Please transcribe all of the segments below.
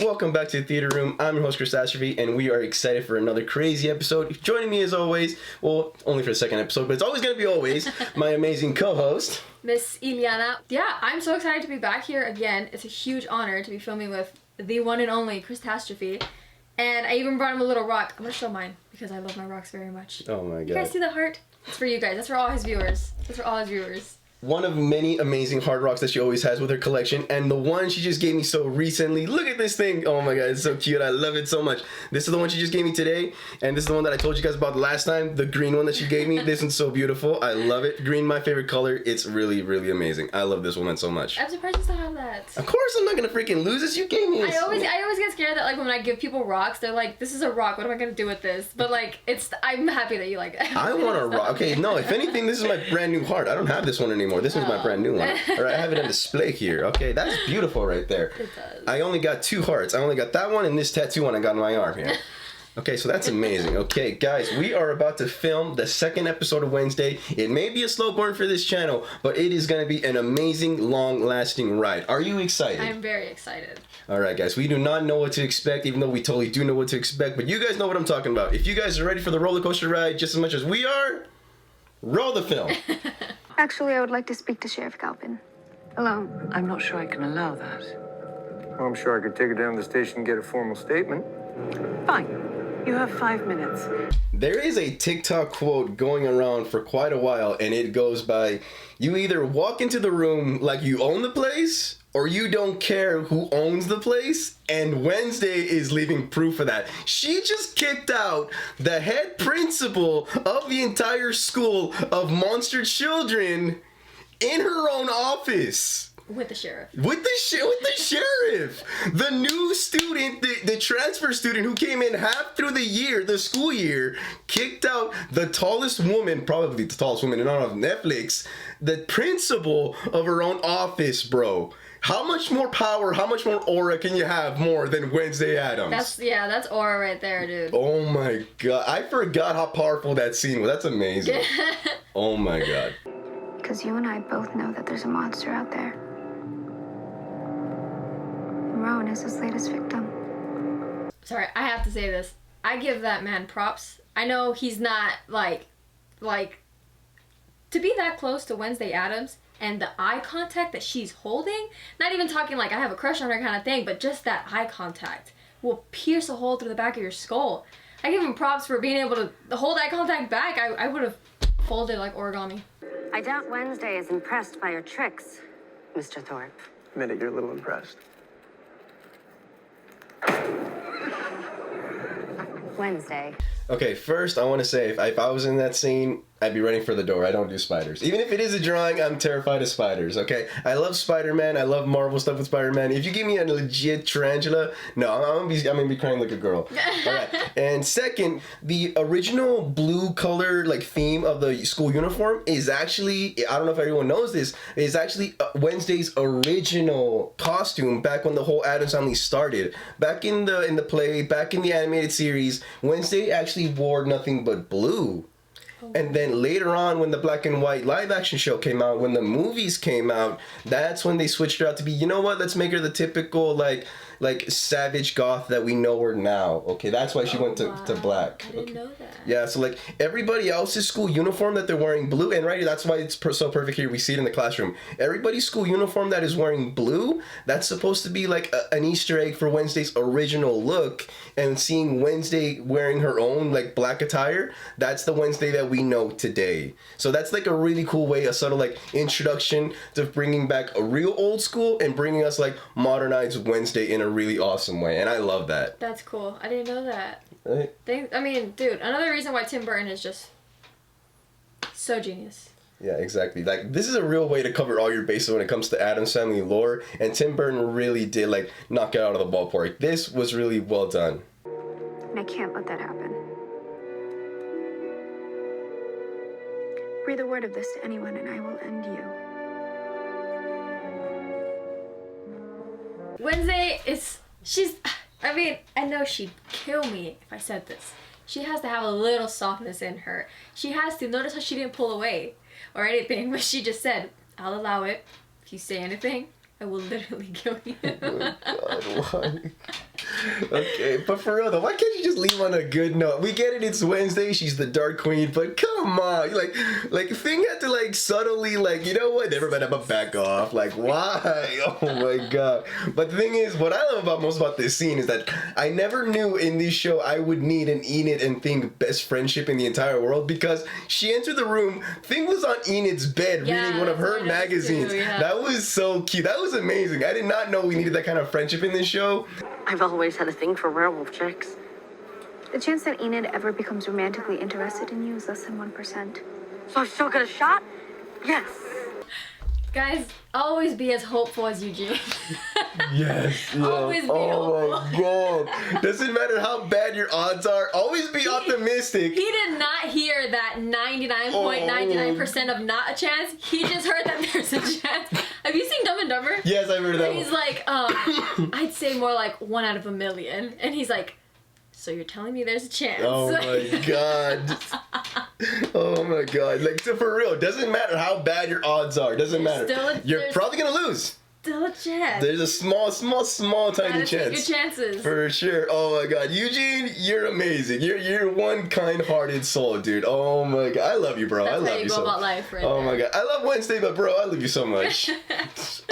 Welcome back to the Theater Room. I'm your host, Chris Astrophy, and we are excited for another crazy episode. Joining me as always, well, only for the second episode, but it's always going to be always, my amazing co-host, Miss Iliana. Yeah, I'm so excited to be back here again. It's a huge honor to be filming with the one and only Chris Astrophy. And I even brought him a little rock. I'm going to show mine because I love my rocks very much. Oh my god. You guys see the heart? It's for you guys. That's for all his viewers. One of many amazing hard rocks that she always has with her collection, and the one she just gave me so recently. Look at this thing. Oh my god, it's so cute. I love it so much. This is the one she just gave me today, and this is the one that I told you guys about last time, the green one that she gave me. This one's so beautiful. I love it. Green, my favorite color. It's really, really amazing. I love this one so much. I'm surprised you still have that. Of course I'm not gonna freaking lose this. You gave me this. I always get scared that like when I give people rocks, they're like, this is a rock. What am I gonna do with this? But like, I'm happy that you like it. I want a rock. Okay, no, if anything, this is my brand new heart. I don't have this one anymore. This one's my brand new one. All right, I have it on display here. Okay, that's beautiful right there. It does. I only got two hearts. I only got that one and this tattoo one I got on my arm here. Okay, so that's amazing. Okay, guys, we are about to film the second episode of Wednesday. It may be a slow burn for this channel, but it is going to be an amazing, long-lasting ride. Are you excited? I'm very excited. All right, guys, we do not know what to expect, even though we totally do know what to expect, but you guys know what I'm talking about. If you guys are ready for the roller coaster ride just as much as we are, roll the film. Actually, I would like to speak to Sheriff Galpin. Alone. I'm not sure I can allow that. Well, I'm sure I could take her down to the station and get a formal statement. Fine. You have 5 minutes. There is a TikTok quote going around for quite a while, and it goes by, you either walk into the room like you own the place, or you don't care who owns the place, and Wednesday is leaving proof of that. She just kicked out the head principal of the entire school of monster children in her own office. With the sheriff. With the sheriff. The new student, the transfer student who came in half through the school year, kicked out the tallest woman, probably the tallest woman in all of Netflix, the principal of her own office, bro. How much more power, how much more aura can you have more than Wednesday Addams? That's aura right there, dude. Oh my god. I forgot how powerful that scene was. That's amazing. Oh my god. Because you and I both know that there's a monster out there. And Rowan is his latest victim. Sorry, I have to say this. I give that man props. I know he's not like to be that close to Wednesday Addams and the eye contact that she's holding, not even talking like I have a crush on her kind of thing, but just that eye contact will pierce a hole through the back of your skull. I give him props for being able to hold eye contact back. I would have folded like origami. I doubt Wednesday is impressed by your tricks, Mr. Thorpe. Admit it, you're a little impressed. Wednesday. Okay, first I want to say, if I was in that scene, I'd be running for the door. I don't do spiders. Even if it is a drawing, I'm terrified of spiders, okay? I love Spider-Man. I love Marvel stuff with Spider-Man. If you give me a legit tarantula, no, I'm gonna be crying like a girl. All right. And second, the original blue color, like, theme of the school uniform is actually, I don't know if everyone knows this, is actually Wednesday's original costume back when the whole Addams Family started. Back in the play, back in the animated series, Wednesday actually wore nothing but blue. And then later on, when the black and white live action show came out, when the movies came out, that's when they switched her out to be, you know what, let's make her the typical, like savage goth that we know her now. Okay, that's why she went to black. I didn't know that. Yeah, so like everybody else's school uniform that they're wearing blue, and right, that's why it's so perfect here. We see it in the classroom. Everybody's school uniform that is wearing blue, that's supposed to be like an Easter egg for Wednesday's original look. And seeing Wednesday wearing her own like black attire, that's the Wednesday that we know today. So that's like a really cool way, a subtle like introduction to bringing back a real old school and bringing us like modernized Wednesday in a really awesome way. And I love that. That's cool. I didn't know that. Right? I mean, dude, another reason why Tim Burton is just so genius. Yeah, exactly. Like, this is a real way to cover all your bases when it comes to Addams Family lore, and Tim Burton really did, like, knock it out of the ballpark. This was really well done. And I can't let that happen. Breathe a word of this to anyone and I will end you. Wednesday I know she'd kill me if I said this. She has to have a little softness in her. She has to. Notice how she didn't pull away or anything, but she just said, I'll allow it. If you say anything, I will literally kill you. Oh, God, why? Okay, but for real though, why can't you just leave on a good note? We get it, it's Wednesday, she's the Dark Queen, but come on, like Thing had to like subtly like, you know what? Never mind, I'm gonna back off. Like, why? Oh my God. But the thing is, what I love most about this scene is that I never knew in this show I would need an Enid and Thing best friendship in the entire world, because she entered the room, Thing was on Enid's bed Yeah, reading one of that's her what I noticed magazines. too, yeah. That was so cute. That was amazing. I did not know we needed that kind of friendship in this show. I've always had a thing for werewolf chicks. The chance that Enid ever becomes romantically interested in you is less than 1%. So I've still got a shot? Yes. Guys, always be as hopeful as Eugene. Yes. Yeah. Always be Oh my God. Doesn't matter how bad your odds are. Always be optimistic. He did not hear that 99.99% of not a chance. He just heard that there's a chance. Have you seen Dumb and Dumber? Yes, I've heard that He's one. like, I'd say more like 1 out of 1,000,000. And he's like, so you're telling me there's a chance? Oh my God. Oh my God. Like, so for real, doesn't matter how bad your odds are. Doesn't matter. You're there's probably gonna lose. Still a chance. There's a small, tiny Gotta take chance. your chances. For sure. Oh my God, Eugene, you're amazing. You're one kind-hearted soul, dude. Oh my God, I love you, bro. That's I love how you go so. about life, right Oh there. my God, I love Wednesday, but bro, I love you so much. I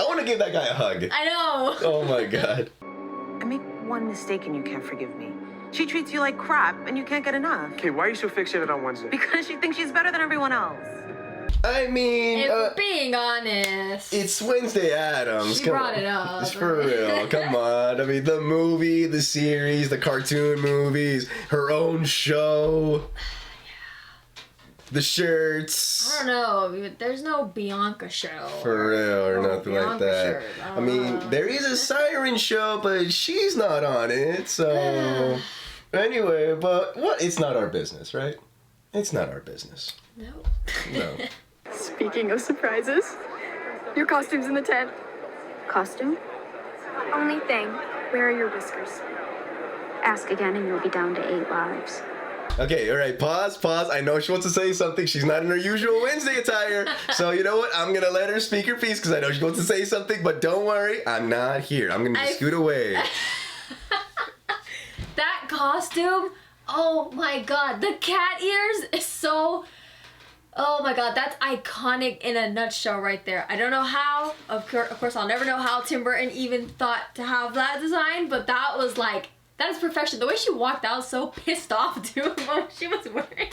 want to give that guy a hug. I know. Oh my God. I make one mistake and you can't forgive me. She treats you like crap and you can't get enough. Okay, why are you so fixated on Wednesday? Because she thinks she's better than everyone else. I mean, If we're being honest. it's Wednesday Addams. She Come brought on. it up. It's for real. Come on. I mean, the movie, the series, the cartoon movies, her own show, the shirts. I don't know. There's no Bianca show. For real, or nothing like Bianca that. shirt. I mean, there is a siren show, but she's not on it. So, anyway, but what? It's not our business, right? It's not our business. No. No. Speaking of surprises, your costume's in the tent. Costume? Only thing, where are your whiskers? Ask again and you'll be down to 8 lives. Okay, all right, pause. I know she wants to say something. She's not in her usual Wednesday attire. So, you know what? I'm going to let her speak her piece because I know she wants to say something, but don't worry, I'm not here. I'm going to scoot away. That costume, oh my God. The cat ears is so... Oh my God, that's iconic in a nutshell right there. I don't know how. Of course, I'll never know how Tim Burton even thought to have that design, but that was like... That is perfection. The way she walked out, so pissed off too, what she was wearing.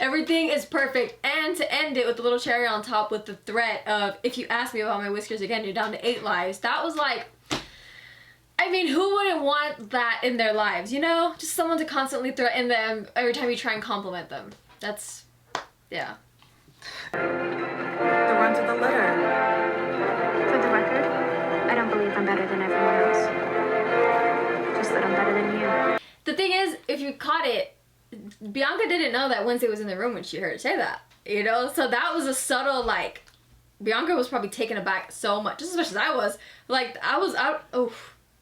Everything is perfect. And to end it with the little cherry on top with the threat of, if you ask me about my whiskers again, you're down to 8 lives. That was like, I mean, who wouldn't want that in their lives, you know? Just someone to constantly threaten them every time you try and compliment them. That's, yeah. The run to the litter. For the record, I don't believe I'm better than everyone else. Just that I'm better than you. The thing is, if you caught it, Bianca didn't know that Wednesday was in the room when she heard her say that, you know? So that was a subtle, like, Bianca was probably taken aback so much, just as much as I was. Like, I was out, oh,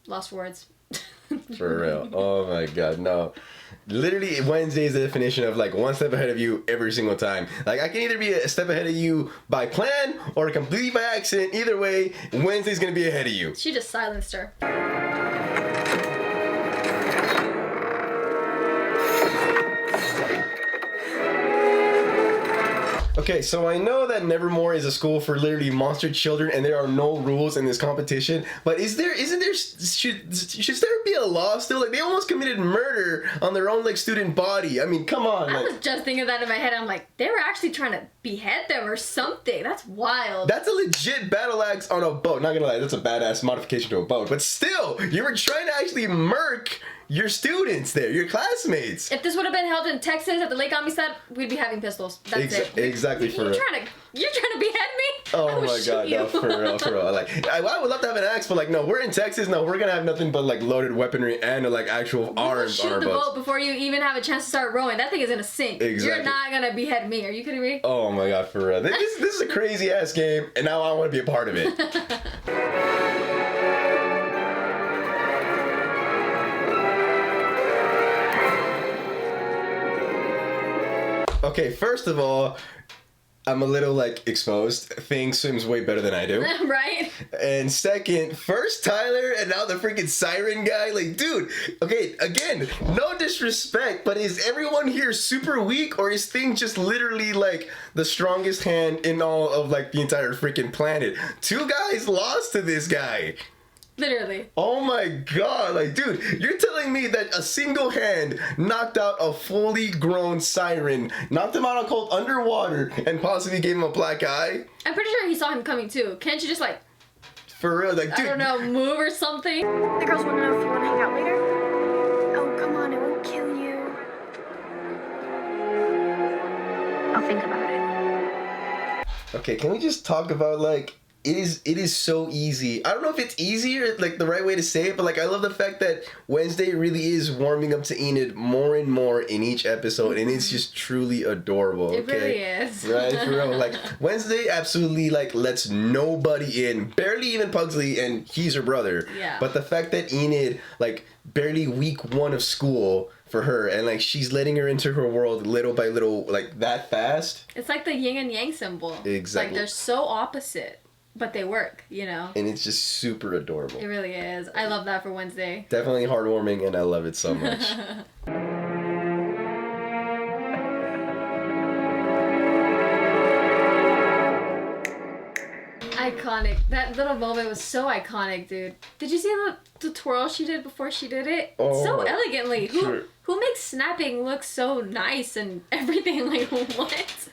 lost words. For real. Oh my God, no. Literally, Wednesday is the definition of like one step ahead of you every single time. Like, I can either be a step ahead of you by plan or completely by accident. Either way, Wednesday's gonna be ahead of you. She just silenced her. Okay, so I know that Nevermore is a school for literally monster children and there are no rules in this competition, but should there be a law still? Like, they almost committed murder on their own, like, student body. I mean, come on. I Like, was just thinking that in my head. I'm like, they were actually trying to behead them or something. That's wild. that's a legit battle axe on a boat. Not gonna lie, that's a badass modification to a boat. But still, you were trying to actually murk your students there, your classmates. If this would have been held in Texas at the Lake Amistad, we'd be having pistols. That's it. Exactly, for You're real. You're trying to behead me? I Oh will my shoot God, you. no, for real. Like, I would love to have an axe, but like, no, we're in Texas. No, we're gonna have nothing but like loaded weaponry and like actual arms on Shoot our the boats. boat before you even have a chance to start rowing. That thing is gonna sink. Exactly. You're not gonna behead me. Are you kidding me? Oh my God, for real. This is a crazy ass game, and now I want to be a part of it. Okay, first of all, I'm a little like exposed. Thing swims way better than I do. Right? And second, first Tyler and now the freaking siren guy. Like, dude, okay, again, no disrespect, but is everyone here super weak or is Thing just literally like the strongest hand in all of like the entire freaking planet? Two guys lost to this guy. Literally. Oh my god, like, dude, you're telling me that a single hand knocked out a fully grown siren, knocked him out on cold underwater, and possibly gave him a black eye? I'm pretty sure he saw him coming too. Can't you just like, For real, like, dude. I don't know, move or something? The girls want to know if you want to hang out later. Oh, come on, it won't kill you. I'll think about it. Okay, can we just talk about, like, it is so easy. I don't know if it's easier, like the right way to say it, but like I love the fact that Wednesday really is warming up to Enid more and more in each episode, and it's just truly adorable. It Okay? really is. Right, for real. Like Wednesday absolutely like lets nobody in, barely even Pugsley, and he's her brother. Yeah. But the fact that Enid like barely week 1 of school for her, and like she's letting her into her world little by little, like that fast. It's like the yin and yang symbol. Exactly. Like they're so opposite, but they work, you know? And it's just super adorable. It really is. I love that for Wednesday. Definitely heartwarming, and I love it so much. Iconic. That little moment was so iconic, dude. Did you see the twirl she did before she did it? So Oh, elegantly. sure. Who makes snapping look so nice and everything? Like, what?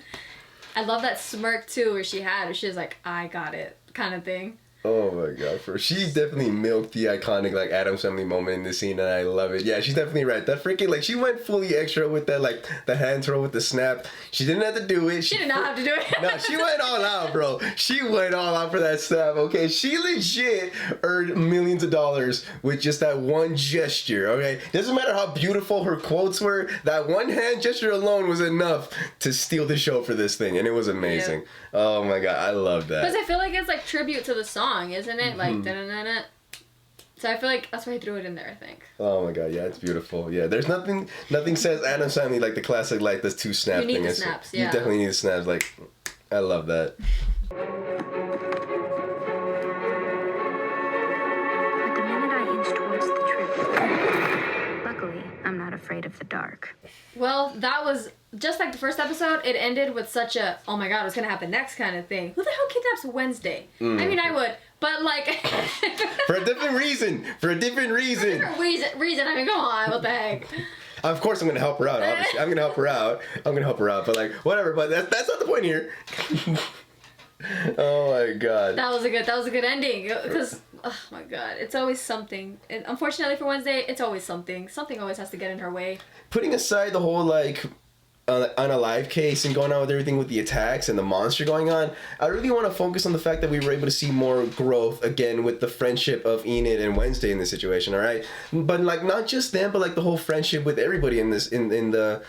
I love that smirk too, where she was like, I got it, kind of thing. Oh my god, she definitely milked the iconic like Addams Family moment in this scene, and I love it. Yeah, she's definitely right. That freaking like she went fully extra with that like the hand throw with the snap. She didn't have to do it. She did not have to do it. No, she went all out, bro. She went all out for that snap. Okay, she legit earned millions of dollars with just that one gesture. Okay, doesn't matter how beautiful her quotes were. That one hand gesture alone was enough to steal the show for this thing, and it was amazing. Yeah. Oh my god, I love that. Because I feel like it's like tribute to the song, isn't it? Like, da-da-da-da. So I feel like that's why I threw it in there, I think. Oh my god, yeah, it's beautiful. Yeah, there's nothing says Addams Family like the classic like this 2 snap You need thing. the It's- snaps, You yeah. definitely need the snaps. Like, I love that. But the minute I inch towards the truth, luckily, I'm not afraid of the dark. Well, that was just like the first episode. It ended with such a, oh my god, what's gonna happen next kind of thing. Who the hell kidnaps Wednesday? I mean, I would, but like... For a different reason. For a different reason. reason, I mean, come on, what the heck? Of course, I'm gonna help her out. Obviously, I'm gonna help her out. But like, whatever. But that's not the point here. Oh my god. That was a good ending. Because, oh my god, it's always something. And unfortunately for Wednesday, it's always something. Something always has to get in her way. Putting aside the whole like unalive case and going on with everything with the attacks and the monster going on, I really want to focus on the fact that we were able to see more growth again with the friendship of Enid and Wednesday in this situation. All right, but like not just them, but like the whole friendship with everybody in this in the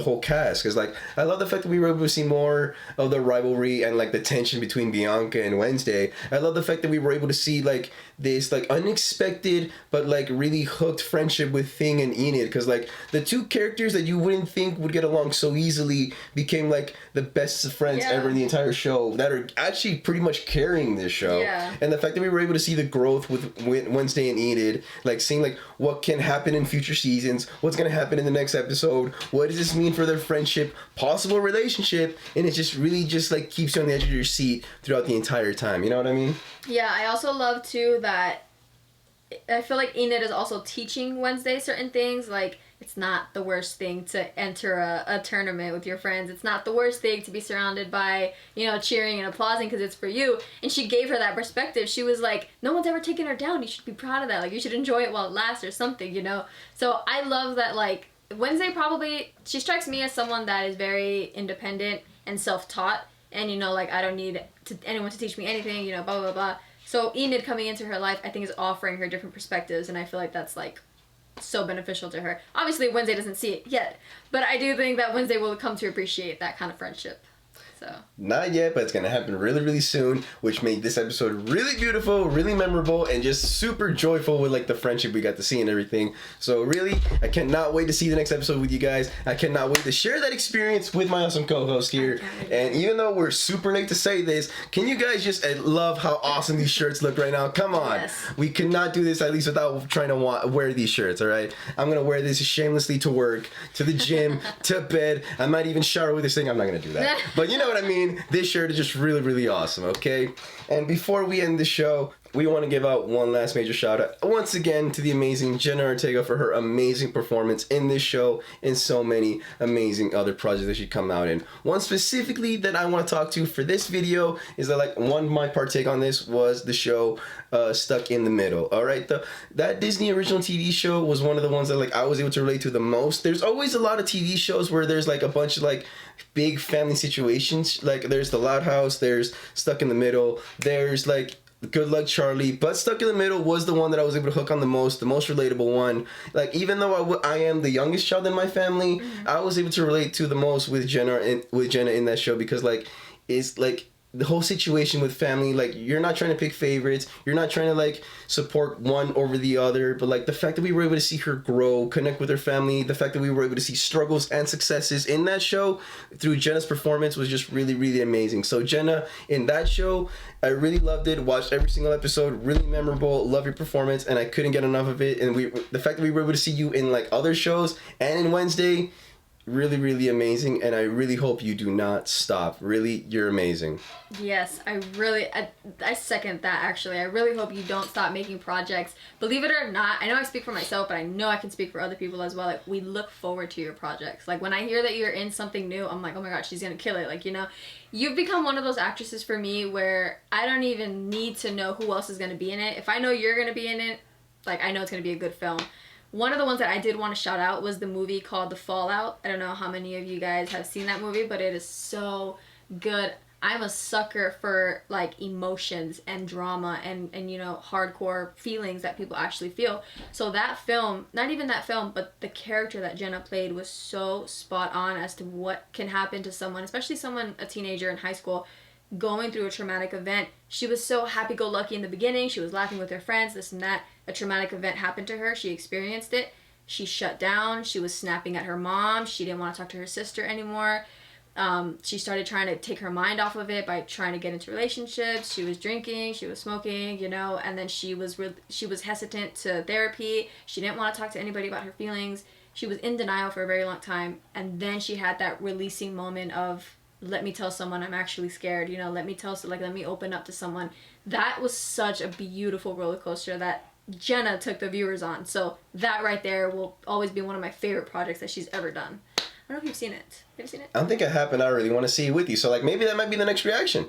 whole cast. Because like I love the fact that we were able to see more of the rivalry and like the tension between Bianca and Wednesday. I love the fact that we were able to see like this like unexpected but like really hooked friendship with Thing and Enid, because like the two characters that you wouldn't think would get along so easily became like the best friends Yeah. ever in the entire show that are actually pretty much carrying this show. Yeah. And the fact that we were able to see the growth with Wednesday and Enid, like seeing like what can happen in future seasons, what's gonna happen in the next episode, what does this mean for their friendship, possible relationship, and it just really just like keeps you on the edge of your seat throughout the entire time. You know what I mean? Yeah, I also love too that I feel like Enid is also teaching Wednesday certain things. Like, it's not the worst thing to enter a tournament with your friends. It's not the worst thing to be surrounded by, you know, cheering and applauding because it's for you. And she gave her that perspective. She was like, no one's ever taken her down. You should be proud of that. Like, you should enjoy it while it lasts or something, you know? So I love that, like, Wednesday she strikes me as someone that is very independent and self-taught. And, you know, like, I don't need anyone to teach me anything, you know, blah, blah, blah. So Enid coming into her life, I think, is offering her different perspectives. And I feel like that's, like, so beneficial to her. Obviously, Wednesday doesn't see it yet. But I do think that Wednesday will come to appreciate that kind of friendship. So Not yet, but it's gonna happen really, really soon, which made this episode really beautiful, really memorable, and just super joyful with like the friendship we got to see and everything. So really, I cannot wait to see the next episode with you guys. I cannot wait to share that experience with my awesome co-host here. And even though we're super late to say this, can you guys just love how awesome these shirts look right now? Come on, Yes. we cannot do this at least without trying to wear these shirts. All right, I'm gonna wear this shamelessly to work, to the gym, to bed. I might even shower with this thing. I'm not gonna do that, but you know what I mean. This shirt is just really, really awesome, okay? And before we end the show, we want to give out one last major shout out once again to the amazing Jenna Ortega for her amazing performance in this show and so many amazing other projects that she come out in. One specifically that I want to talk to for this video is that like one of my partake on this was the show Stuck in the Middle. All right, that Disney original TV show was one of the ones that like I was able to relate to the most. There's always a lot of TV shows where there's like a bunch of like big family situations. Like there's The Loud House, there's Stuck in the Middle, there's like Good Luck Charlie, but Stuck in the Middle was the one that I was able to hook on the most relatable one. Like even though I am the youngest child in my family, I was able to relate to the most with Jenna in that show because like it's like the whole situation with family, like you're not trying to pick favorites, you're not trying to like support one over the other, but like the fact that we were able to see her grow, connect with her family, the fact that we were able to see struggles and successes in that show through Jenna's performance was just really, really amazing. So Jenna, in that show, I really loved it, watched every single episode, really memorable, love your performance, and I couldn't get enough of it. And the fact that we were able to see you in like other shows and in Wednesday, really, really amazing, and I really hope you do not stop. Really, you're amazing. yes, I second that actually. I really hope you don't stop making projects. Believe it or not, I know I speak for myself, but I know I can speak for other people as well. Like we look forward to your projects. Like when I hear that you're in something new, I'm like, oh my god, she's gonna kill it. Like, you know, you've become one of those actresses for me where I don't even need to know who else is gonna be in it. If I know you're gonna be in it, like I know it's gonna be a good film. One of the ones that I did want to shout out was the movie called The Fallout. I don't know how many of you guys have seen that movie, but it is so good. I'm a sucker for like emotions and drama and you know, hardcore feelings that people actually feel. So that film, not even that film, but the character that Jenna played was so spot on as to what can happen to someone, especially someone, a teenager in high school, going through a traumatic event. She was so happy-go-lucky in the beginning. She was laughing with her friends, this and that. A traumatic event happened to her. She experienced it. She shut down. She was snapping at her mom. She didn't want to talk to her sister anymore. She started trying to take her mind off of it by trying to get into relationships. She was drinking. She was smoking, you know, and then she was hesitant to therapy. She didn't want to talk to anybody about her feelings. She was in denial for a very long time. And then she had that releasing moment of, let me tell someone I'm actually scared, you know, let me open up to someone. That was such a beautiful roller coaster that Jenna took the viewers on. So that right there will always be one of my favorite projects that she's ever done. I don't know if you've seen it. Have you seen it? I don't think I have, and I really want to see it with you. So like maybe that might be the next reaction.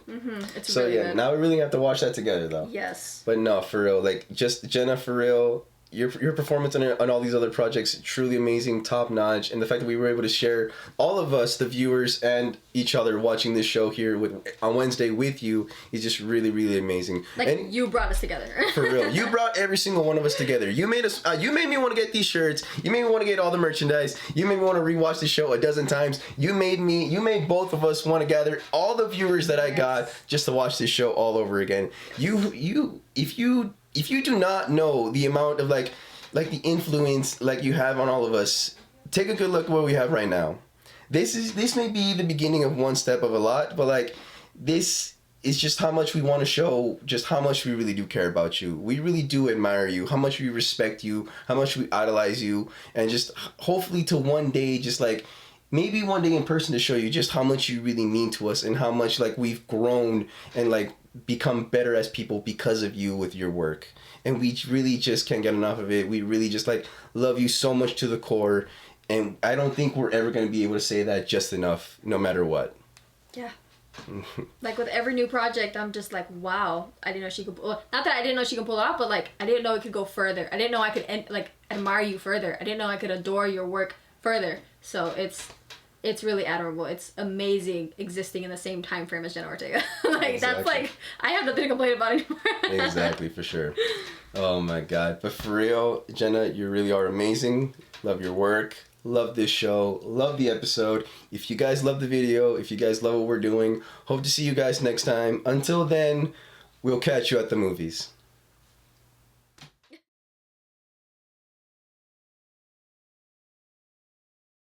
It's So really yeah, good. now we really have to watch that together though. Yes. But no, for real, like just Jenna, for real, your performance on all these other projects, truly amazing, top notch, and the fact that we were able to share, all of us, the viewers, and each other watching this show here on Wednesday with you is just really, really amazing. Like and you brought us together. for real, you brought every single one of us together. You made us. You made me want to get these shirts. You made me want to get all the merchandise. You made me want to rewatch the show a dozen times. You made both of us want to gather all the viewers that I got just to watch this show all over again. If you do not know the amount of like the influence like you have on all of us, take a good look at what we have right now. This may be the beginning of one step of a lot, but like this is just how much we want to show, just how much we really do care about you. We really do admire you, how much we respect you, how much we idolize you, and just hopefully to one day just like maybe one day in person to show you just how much you really mean to us and how much like we've grown and like become better as people because of you with your work. And we really just can't get enough of it. We really just like love you so much to the core, and I don't think we're ever going to be able to say that just enough, no matter what. Yeah. Like with every new project, I'm just like, wow, I didn't know she could. Well, not that I didn't know she could pull it off, but like I didn't know it could go further. I didn't know I could like admire you further. I didn't know I could adore your work further. So it's really admirable. It's amazing existing in the same time frame as Jenna Ortega. Like Exactly. that's like I have nothing to complain about anymore. Exactly, for sure. Oh my god. But for real, Jenna, you really are amazing. Love your work. love this show, love the episode. If you guys love the video, if you guys love what we're doing, hope to see you guys next time. Until then, we'll catch you at the movies.